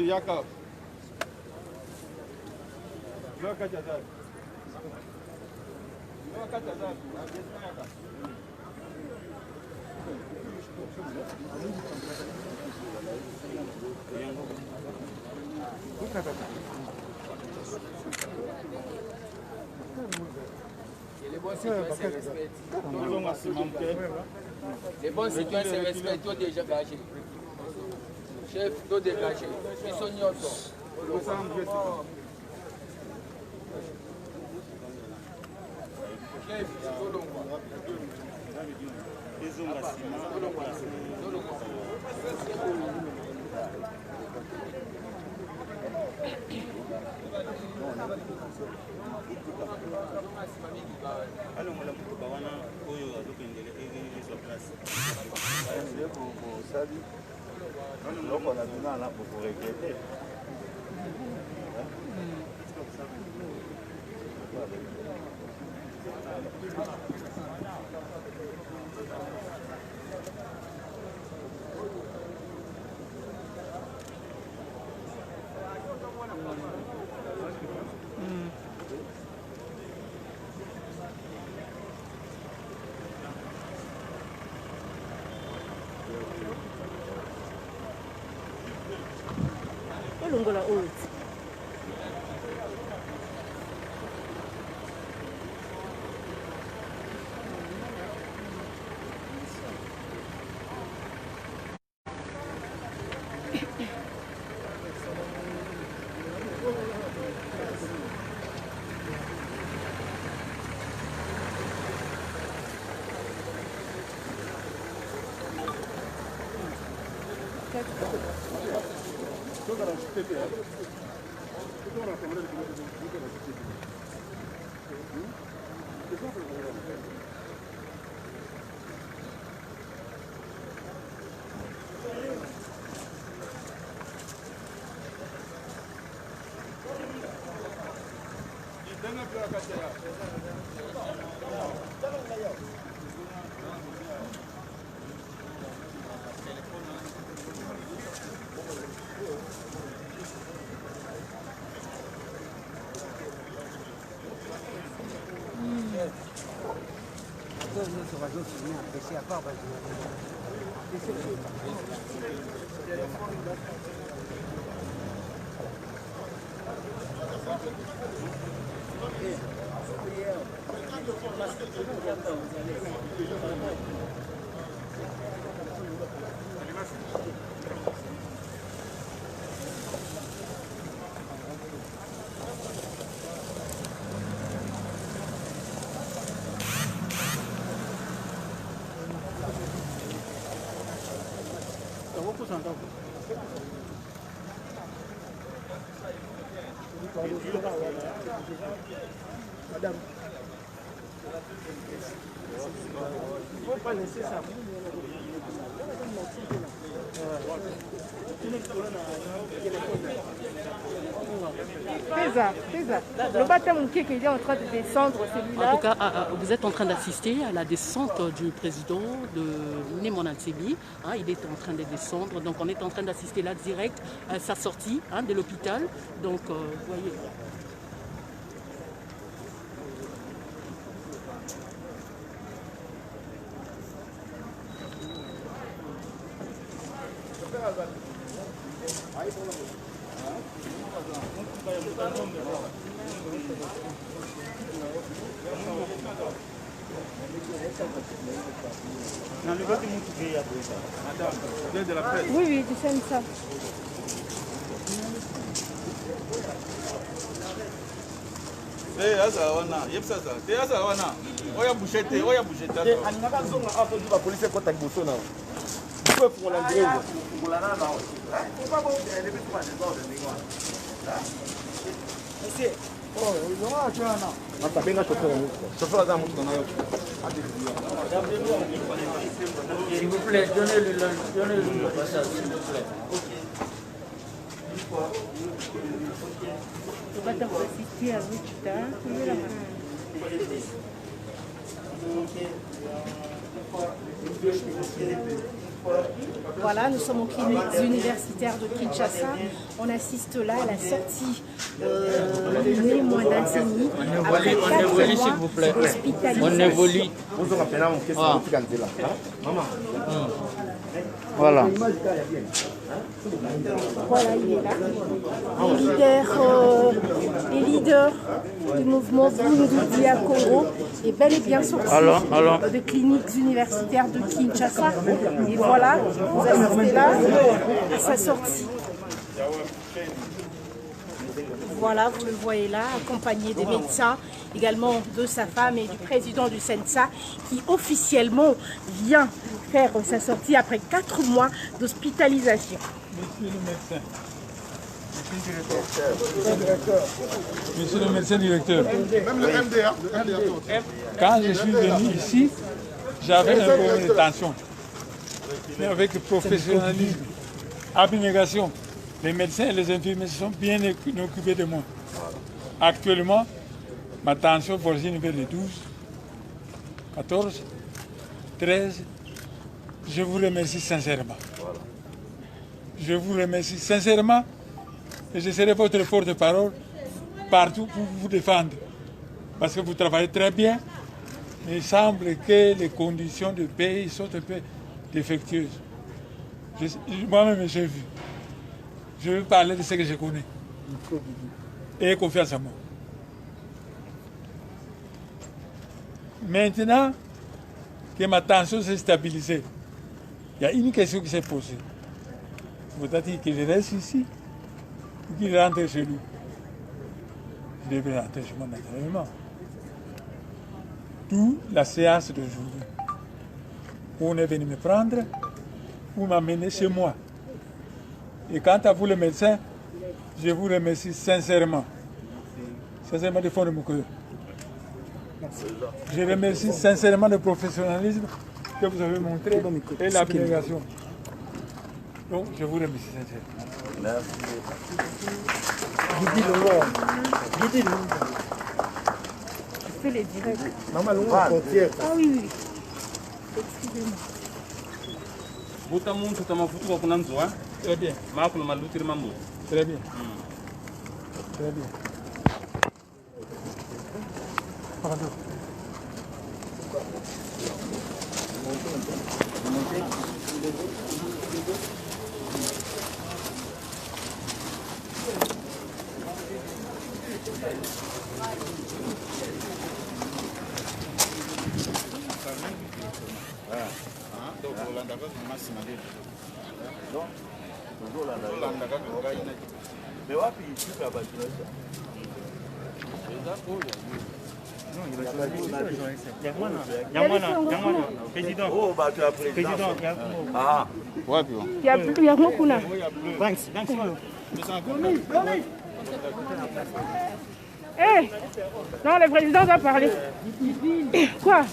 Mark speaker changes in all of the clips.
Speaker 1: Jakob. Look at
Speaker 2: Les bons citoyens se respectent. Les bons citoyens se respectent, tout déjà gagé. Chef, tout dégagé. Ils sont nyotos. Chef, tout donc.
Speaker 3: Alors, on a beaucoup de gens qui sont place. Donc, on a besoin là pour regretter.
Speaker 4: Longola old.
Speaker 5: Madame. Il ne faut pas laisser ça. Le bâtiment qui est en train de descendre, celui-là.
Speaker 4: En tout cas, vous êtes en train d'assister à la descente du président de Némona Ntsemi. Il est en train de descendre, donc on est en train d'assister là direct à sa sortie de l'hôpital. Donc, vous voyez.
Speaker 5: Oui, oui, tu sais ça.
Speaker 2: S'il vous plaît, donnez-le le passage, s'il vous plaît.
Speaker 5: Voilà, nous sommes aux cliniques universitaires de Kinshasa. On assiste là à la sortie de Némona Nsemi. Après 4 mois
Speaker 2: s'il vous plaît.
Speaker 5: d'hospitalisation.
Speaker 2: On évolue. Voilà.
Speaker 5: Voilà, il est là. Les leaders du mouvement Bundu à Congo est bel et bien sorti de cliniques universitaires de Kinshasa. Et voilà, vous assistez là à sa sortie. Voilà, vous le voyez là, accompagné des médecins, également de sa femme et du président du SENSA, qui officiellement vient faire sa sortie après 4 mois d'hospitalisation.
Speaker 1: Monsieur le médecin directeur.
Speaker 6: Même le MDR.
Speaker 1: Quand je suis venu ici, j'avais un problème de tension. Mais avec le professionnalisme, abnégation, les médecins et les infirmiers sont bien occupés de moi. Actuellement, ma tension voisine vers les 12, 14, 13. Je vous remercie sincèrement. Je vous remercie sincèrement et je serai votre porte-parole partout pour vous défendre. Parce que vous travaillez très bien. Mais il semble que les conditions de paix sont un peu défectueuses. Moi-même, j'ai vu. Je veux parler de ce que je connais. Ayez confiance en moi. Maintenant que ma tension s'est stabilisée, il y a une question qui s'est posée. Faut-il que je reste ici ou qu'il rentre chez lui? Je devais rentrer chez moi naturellement. D'où la séance d'aujourd'hui. On est venu me prendre pour m'amener chez moi. Et quant à vous, les médecins, je vous remercie sincèrement. Sincèrement du fond de mon cœur. Je remercie sincèrement le professionnalisme que vous avez montré et l'abnégation. Donc, je vous remercie sincèrement.
Speaker 6: Merci.
Speaker 5: Je fais les directs.
Speaker 6: Maman, frontière.
Speaker 5: Ah oui, oui. Excusez-moi.
Speaker 3: Butamuntu tamafutuka kuna mzwa.
Speaker 1: Très bien.
Speaker 3: Makuna malutiri mambo.
Speaker 1: Très bien. Très bien. Pardon.
Speaker 6: Président. Oh, bah tu as président. Ah.
Speaker 5: Il y a plus, il y a beaucoup là. Hé, non, le président doit parler. Quoi?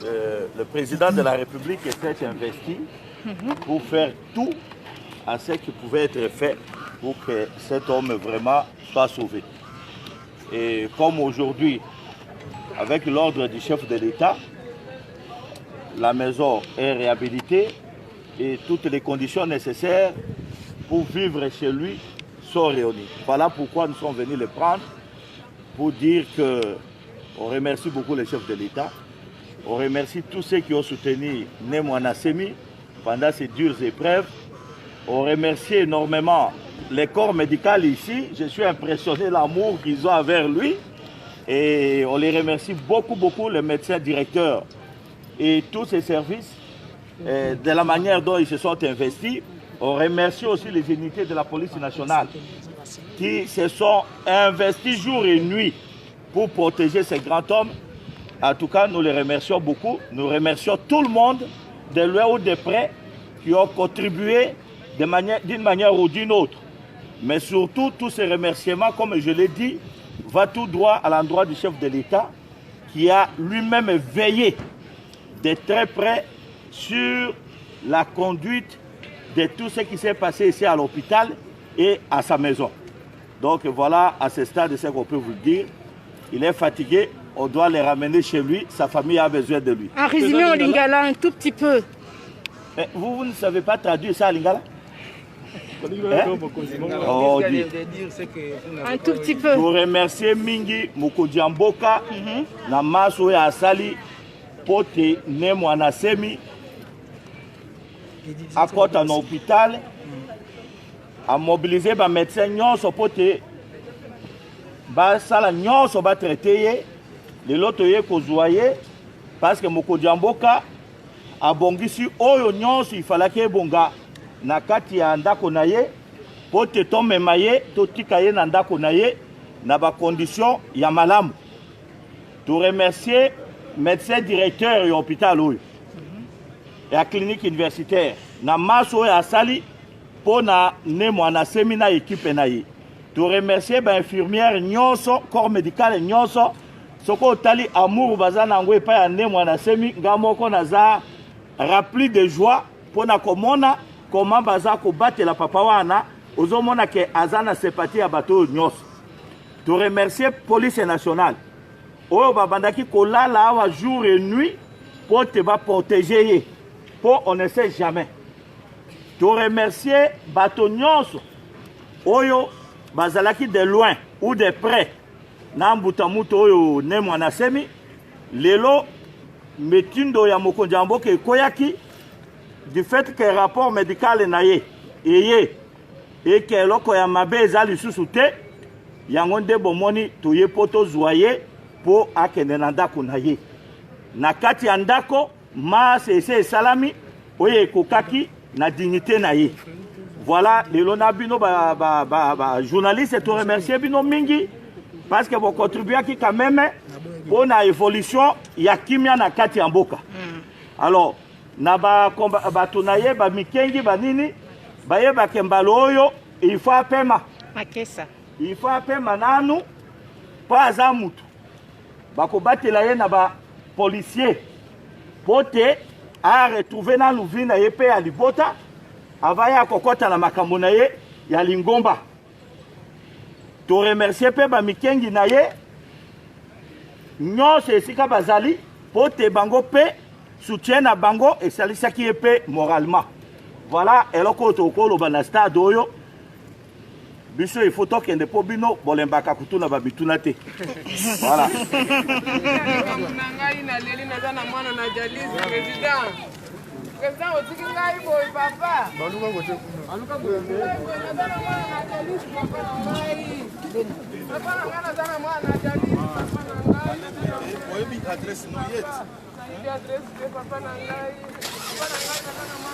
Speaker 6: Le président de la République était investi pour faire tout à ce qui pouvait être fait pour que cet homme vraiment soit sauvé. Et comme aujourd'hui, avec l'ordre du chef de l'État, la maison est réhabilitée et toutes les conditions nécessaires pour vivre chez lui sont réunies. Voilà pourquoi nous sommes venus le prendre pour dire qu'on remercie beaucoup le chef de l'État. On remercie tous ceux qui ont soutenu Némona Nsemi pendant ces dures épreuves. On remercie énormément les corps médicaux ici. Je suis impressionné de l'amour qu'ils ont envers lui. Et on les remercie beaucoup, beaucoup, les médecins directeurs et tous ces services, de la manière dont ils se sont investis. On remercie aussi les unités de la police nationale qui se sont investis jour et nuit pour protéger ces grands hommes. En tout cas, nous les remercions beaucoup. Nous remercions tout le monde, de loin ou de près, qui ont contribué d'une manière ou d'une autre. Mais surtout, tous ces remerciements, comme je l'ai dit, vont tout droit à l'endroit du chef de l'État, qui a lui-même veillé de très près sur la conduite de tout ce qui s'est passé ici à l'hôpital et à sa maison. Donc voilà, à ce stade, c'est ce qu'on peut vous dire. Il est fatigué, on doit le ramener chez lui, sa famille a besoin de lui.
Speaker 5: En résumé, au Lingala, un tout petit peu.
Speaker 6: Mais vous ne savez pas traduire ça à Lingala?
Speaker 2: Oh,
Speaker 5: Un tout petit peu.
Speaker 6: Pour remercier Mingi Mukodiamboka, na maso ya asali, pote ne mwana semi, à côté en hôpital, à mobiliser les médecins, nyonso pote, ba sala nyonso ba traiter, les loto ye kozoye, parce que Mukodiamboka a bongisi oyo nyonso il fallait que bonga na kati ya ndako na ye, pote tomema ye, totika ye na ndako na ye, na ba condition ya malamu. To remercier médecin directeur de l'hôpital et la clinique universitaire. Na maso ya sali pour na ne mwana semina équipe na ye. To remercier ba infirmière nyonso, corps médical nyonso, soko tali amour bazana ngwe pa ya ne mwana semi ngamoko na za rempli de joie pour na komona comment baza ko battre la papa wana ozomona ke azana sepati ya bato nyonso. To remercier police nationale. Oyo babandaki kolala awa jour et nuit pour te protéger ye. Pour on ne sait jamais. To remercier bato nyonso oyo bazalaki de loin ou de près na mbutamuto oyo ne mwana semi lelo metindo ya mokonzi ya mboka ekoyaki du fait que rapport médical na ye eye et que eloko ya mabe eza lisusu te yango nde bomoni toye po tozwa ye po akende na ndako na ye na kati ya ndako mase ese esalami oyo ekokaki na dignité na ye. Voilà, lelo na bino journaliste to remercier bino mingi parce que vous contribuez quand même pour la évolution ya kimia na kati ya mboka. Alors na ba tonaye ba mikengi ba nini ba ye ba kembalo oyo il faut apema
Speaker 5: Makesa.
Speaker 6: Il faut apema nanu pas azamutu ba ko batela ye na ba policier pote a retrouver na luvina ye pe ya libota avaya kokota na makambo na ye ya lingomba. To remercier pe ba mikengi na ye nyonso esika bazali pote bango pe soutien na bango et salisaki ye pe moralement. Voilà eloko tokolo ba na stade oyo biso il faut tokende po bino bolembaka kutuna ba bituna te. Voilà.
Speaker 2: Président otiki ngai boy papa. Baluka kote kuna. Baluka kote. Nazana mwana na jalisi papa na ngai. Papa na ngai nazana mwana na jalisi papa na ngai. Oyebi adresse no yet. Oyebi adresse de papa na ngai. Papa na ngai nazana mwana